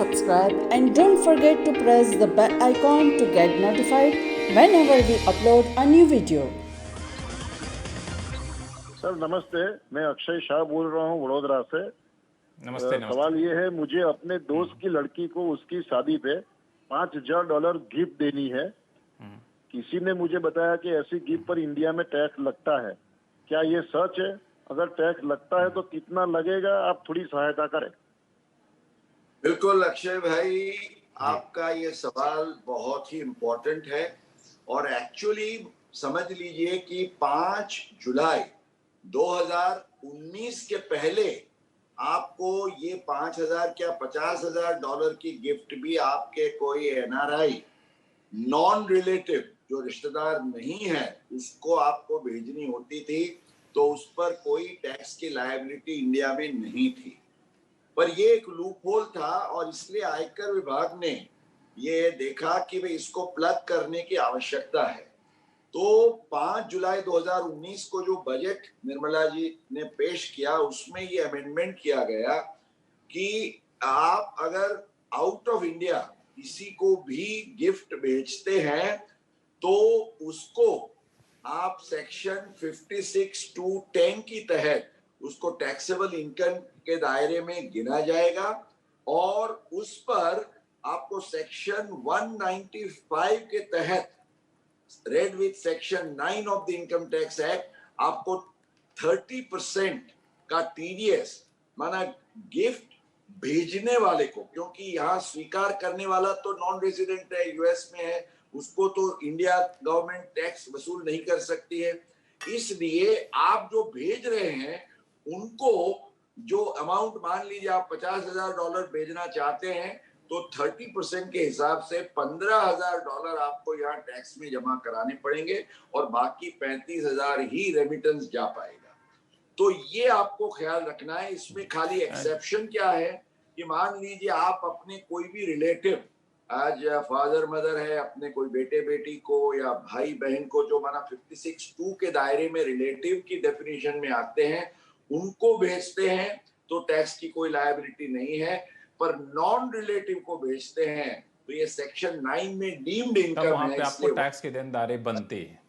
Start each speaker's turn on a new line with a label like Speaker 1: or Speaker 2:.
Speaker 1: subscribe and don't forget to press the bell icon to get notified whenever we upload a new video.
Speaker 2: Sir नमस्ते, मैं अक्षय शाह बोल रहा हूँ वडोदरा से।
Speaker 3: नमस्ते।
Speaker 2: सवाल ये है, मुझे अपने दोस्त की लड़की को उसकी शादी पे $5,000 गिफ्ट देनी है। किसी ने मुझे बताया कि ऐसी गिफ्ट पर इंडिया में टैक्स लगता है, क्या ये सच है? अगर टैक्स लगता है तो कितना लगेगा? आप थोड़ी सहायता करें।
Speaker 4: बिल्कुल अक्षय भाई, आपका ये सवाल बहुत ही इम्पोर्टेंट है और एक्चुअली समझ लीजिए कि 5 जुलाई 2019 के पहले आपको ये 5,000 क्या $50,000 की गिफ्ट भी आपके कोई एनआरआई नॉन रिलेटिव जो रिश्तेदार नहीं है उसको आपको भेजनी होती थी, तो उस पर कोई टैक्स की लायबिलिटी इंडिया में नहीं थी। पर ये एक लूप होल था और इसलिए आयकर विभाग ने ये देखा कि भाई इसको प्लग करने की आवश्यकता है। तो 5 जुलाई 2019 को जो बजट निर्मला जी ने पेश किया उसमें ये अमेंडमेंट किया गया कि आप अगर आउट ऑफ इंडिया किसी को भी गिफ्ट भेजते हैं तो उसको आप सेक्शन 56(2)(10) की तहत उसको टैक्सेबल इनकम के दायरे में गिना जाएगा और उस पर आपको सेक्शन 195 के तहत red with section 9 of the income tax act आपको 30% का टीडीएस माना गिफ्ट भेजने वाले को, क्योंकि यहाँ स्वीकार करने वाला तो नॉन रेजिडेंट है, यूएस में है, उसको तो इंडिया गवर्नमेंट टैक्स वसूल नहीं कर सकती है। इसलिए आप जो भेज रहे हैं उनको जो अमाउंट मान लीजिए आप $50,000 भेजना चाहते हैं तो 30% के हिसाब से $15,000 आपको यहाँ टैक्स में जमा कराने पड़ेंगे और बाकी 35,000 ही रेमिटेंस जा पाएगा। तो ये आपको ख्याल रखना है। इसमें खाली एक्सेप्शन क्या है कि मान लीजिए आप अपने कोई भी रिलेटिव, आज फादर मदर है, अपने कोई बेटे बेटी को या भाई बहन को जो माना 56(2) के दायरे में रिलेटिव की डेफिनेशन में आते हैं उनको भेजते हैं तो टैक्स की कोई लायबिलिटी नहीं है। पर नॉन रिलेटिव को भेजते हैं तो ये सेक्शन 9 में डीम्ड इनकम है,
Speaker 3: आपको टैक्स के देनदारे बनते हैं।